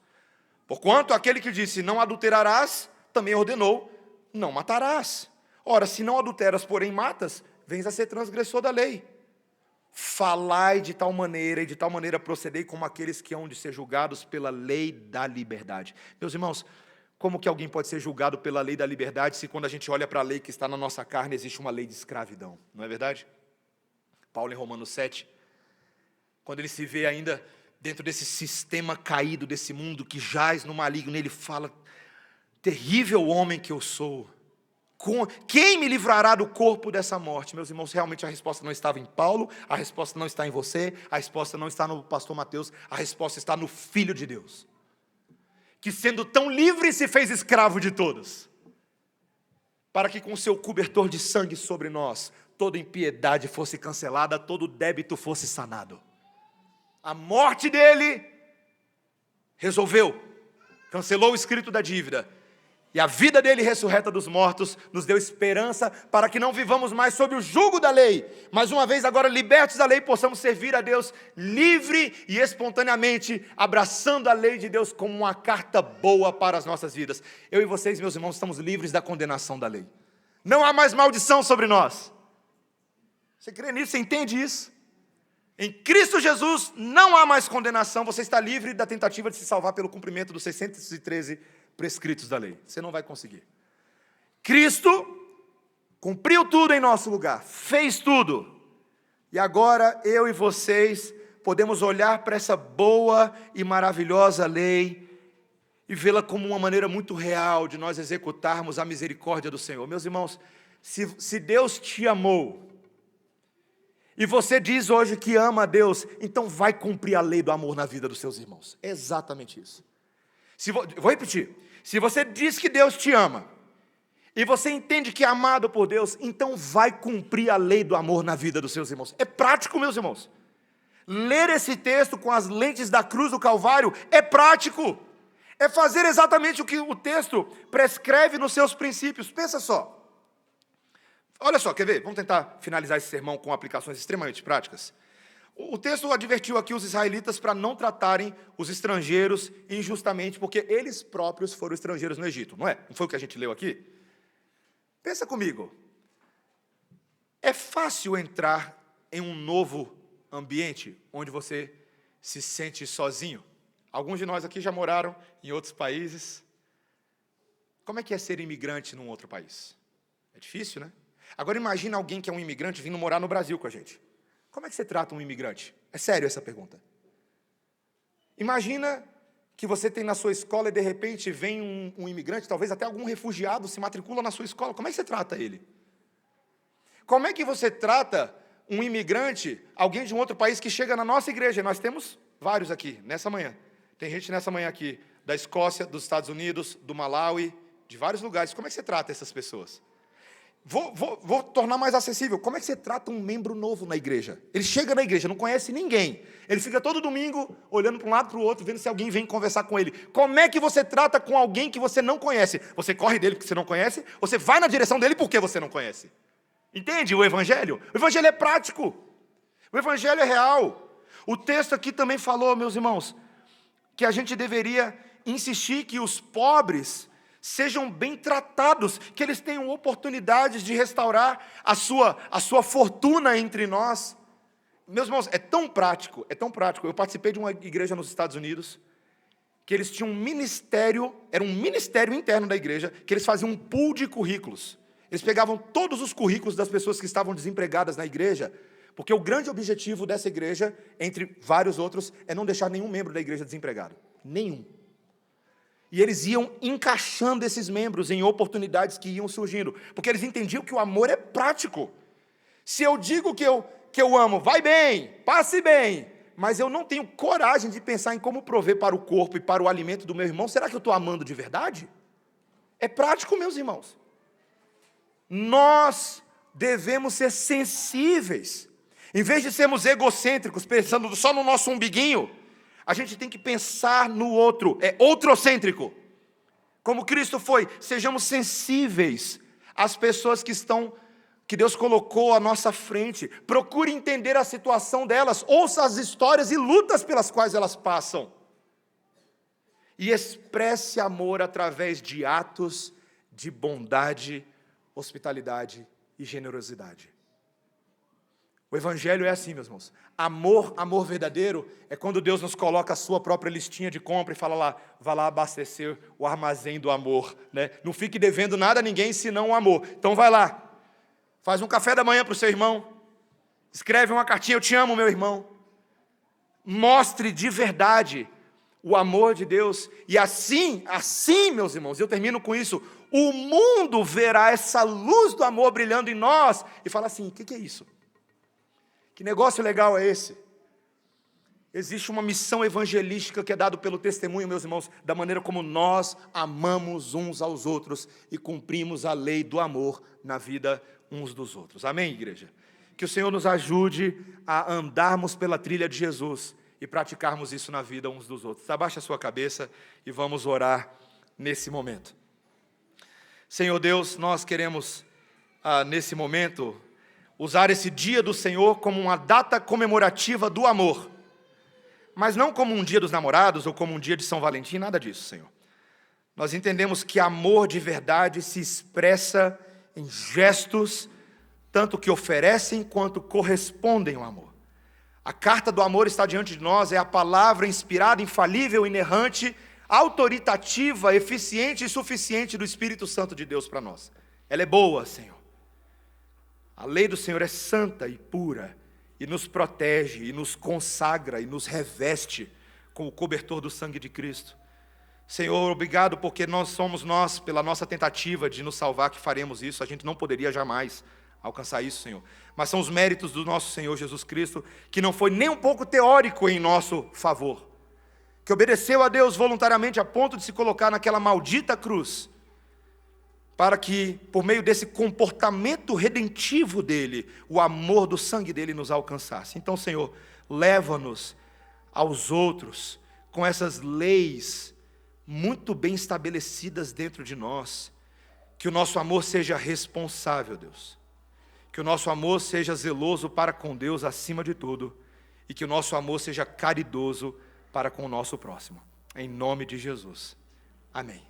Porquanto aquele que disse, não adulterarás, também ordenou, não matarás. Ora, se não adulteras, porém matas, vens a ser transgressor da lei. falai de tal maneira e de tal maneira procedei como aqueles que hão de ser julgados pela lei da liberdade. Meus irmãos, como que alguém pode ser julgado pela lei da liberdade se quando a gente olha para a lei que está na nossa carne existe uma lei de escravidão? Não é verdade? Paulo em Romanos 7, quando ele se vê ainda dentro desse sistema caído desse mundo que jaz no maligno, ele fala: terrível homem que eu sou, quem me livrará do corpo dessa morte? Meus irmãos, realmente a resposta não estava em Paulo, a resposta não está em você, a resposta não está no pastor Mateus, a resposta está no Filho de Deus, que sendo tão livre se fez escravo de todos, para que com seu cobertor de sangue sobre nós, toda impiedade fosse cancelada, todo débito fosse sanado. A morte dele resolveu, cancelou o escrito da dívida, e a vida dele ressurreta dos mortos nos deu esperança para que não vivamos mais sob o jugo da lei, mas uma vez agora libertos da lei, possamos servir a Deus livre e espontaneamente, abraçando a lei de Deus como uma carta boa para as nossas vidas. Eu e vocês, meus irmãos, estamos livres da condenação da lei. Não há mais maldição sobre nós. Você crê nisso? Você entende isso? Em Cristo Jesus não há mais condenação. Você está livre da tentativa de se salvar pelo cumprimento dos 613 prescritos da lei. Você não vai conseguir. Cristo cumpriu tudo em nosso lugar, fez tudo. E agora eu e vocês podemos olhar para essa boa e maravilhosa lei e vê-la como uma maneira muito real de nós executarmos a misericórdia do Senhor. Meus irmãos, se Deus te amou, e você diz hoje que ama a Deus, então vai cumprir a lei do amor na vida dos seus irmãos. É exatamente isso. Vou repetir. Se você diz que Deus te ama, e você entende que é amado por Deus, então vai cumprir a lei do amor na vida dos seus irmãos. É prático, meus irmãos. Ler esse texto com as lentes da cruz do Calvário é prático. É fazer exatamente o que o texto prescreve nos seus princípios. Pensa só. Olha só, quer ver? Vamos tentar finalizar esse sermão com aplicações extremamente práticas. O texto advertiu aqui os israelitas para não tratarem os estrangeiros injustamente, porque eles próprios foram estrangeiros no Egito, não é? Não foi o que a gente leu aqui? Pensa comigo. É fácil entrar em um novo ambiente onde você se sente sozinho? Alguns de nós aqui já moraram em outros países. Como é que é ser imigrante num outro país? É difícil, né? Agora imagina alguém que é um imigrante vindo morar no Brasil com a gente. Como é que você trata um imigrante? É sério essa pergunta. Imagina que você tem na sua escola e de repente vem um imigrante, talvez até algum refugiado se matricula na sua escola. Como é que você trata ele? Como é que você trata um imigrante, alguém de um outro país que chega na nossa igreja? Nós temos vários aqui, nessa manhã. Tem gente nessa manhã aqui da Escócia, dos Estados Unidos, do Malawi, de vários lugares. Como é que você trata essas pessoas? Vou tornar mais acessível. Como é que você trata um membro novo na igreja? Ele chega na igreja, não conhece ninguém. Ele fica todo domingo olhando para um lado para o outro, vendo se alguém vem conversar com ele. Como é que você trata com alguém que você não conhece? Você corre dele porque você não conhece? Ou você vai na direção dele porque você não conhece? Entende o Evangelho? O Evangelho é prático. O Evangelho é real. O texto aqui também falou, meus irmãos, que a gente deveria insistir que os pobres sejam bem tratados, que eles tenham oportunidades de restaurar a sua fortuna entre nós. Meus irmãos, é tão prático. Eu participei de uma igreja nos Estados Unidos, que eles tinham um ministério, era um ministério interno da igreja, que eles faziam um pool de currículos. Eles pegavam todos os currículos das pessoas que estavam desempregadas na igreja, porque o grande objetivo dessa igreja, entre vários outros, é não deixar nenhum membro da igreja desempregado. Nenhum. E eles iam encaixando esses membros em oportunidades que iam surgindo, porque eles entendiam que o amor é prático. Se eu digo que eu amo, vai bem, passe bem, mas eu não tenho coragem de pensar em como prover para o corpo e para o alimento do meu irmão, será que eu estou amando de verdade? É prático, meus irmãos. Nós devemos ser sensíveis. Em vez de sermos egocêntricos, pensando só no nosso umbiguinho, a gente tem que pensar no outro, é outrocêntrico. Como Cristo foi, sejamos sensíveis às pessoas que Deus colocou à nossa frente. Procure entender a situação delas, ouça as histórias e lutas pelas quais elas passam. E expresse amor através de atos de bondade, hospitalidade e generosidade. O evangelho é assim, meus irmãos. Amor verdadeiro é quando Deus nos coloca a sua própria listinha de compra e fala lá, vá lá abastecer o armazém do amor, né? Não fique devendo nada a ninguém senão o amor. Então vai lá, faz um café da manhã para o seu irmão, escreve uma cartinha, eu te amo, meu irmão. Mostre de verdade o amor de Deus, e assim, meus irmãos, eu termino com isso, o mundo verá essa luz do amor brilhando em nós, e fala assim, o que é isso? Que negócio legal é esse? Existe uma missão evangelística que é dada pelo testemunho, meus irmãos, da maneira como nós amamos uns aos outros, e cumprimos a lei do amor na vida uns dos outros, amém, igreja? Que o Senhor nos ajude a andarmos pela trilha de Jesus, e praticarmos isso na vida uns dos outros. Abaixa a sua cabeça e vamos orar nesse momento. Senhor Deus, nós queremos, nesse momento, usar esse dia do Senhor como uma data comemorativa do amor, mas não como um dia dos namorados ou como um dia de São Valentim, nada disso, Senhor. Nós entendemos que amor de verdade se expressa em gestos, tanto que oferecem quanto correspondem ao amor. A carta do amor está diante de nós, é a palavra inspirada, infalível, inerrante, autoritativa, eficiente e suficiente do Espírito Santo de Deus para nós. Ela é boa, Senhor. A lei do Senhor é santa e pura, e nos protege, e nos consagra, e nos reveste com o cobertor do sangue de Cristo. Senhor, obrigado porque somos nós, pela nossa tentativa de nos salvar, que faremos isso. A gente não poderia jamais alcançar isso, Senhor. Mas são os méritos do nosso Senhor Jesus Cristo, que não foi nem um pouco teórico em nosso favor, que obedeceu a Deus voluntariamente a ponto de se colocar naquela maldita cruz, para que, por meio desse comportamento redentivo dele, o amor do sangue dele nos alcançasse. Então, Senhor, leva-nos aos outros com essas leis muito bem estabelecidas dentro de nós, que o nosso amor seja responsável, Deus. Que o nosso amor seja zeloso para com Deus acima de tudo, e que o nosso amor seja caridoso para com o nosso próximo. Em nome de Jesus. Amém.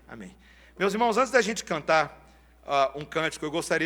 Amém. Meus irmãos, antes da gente cantar um cântico, eu gostaria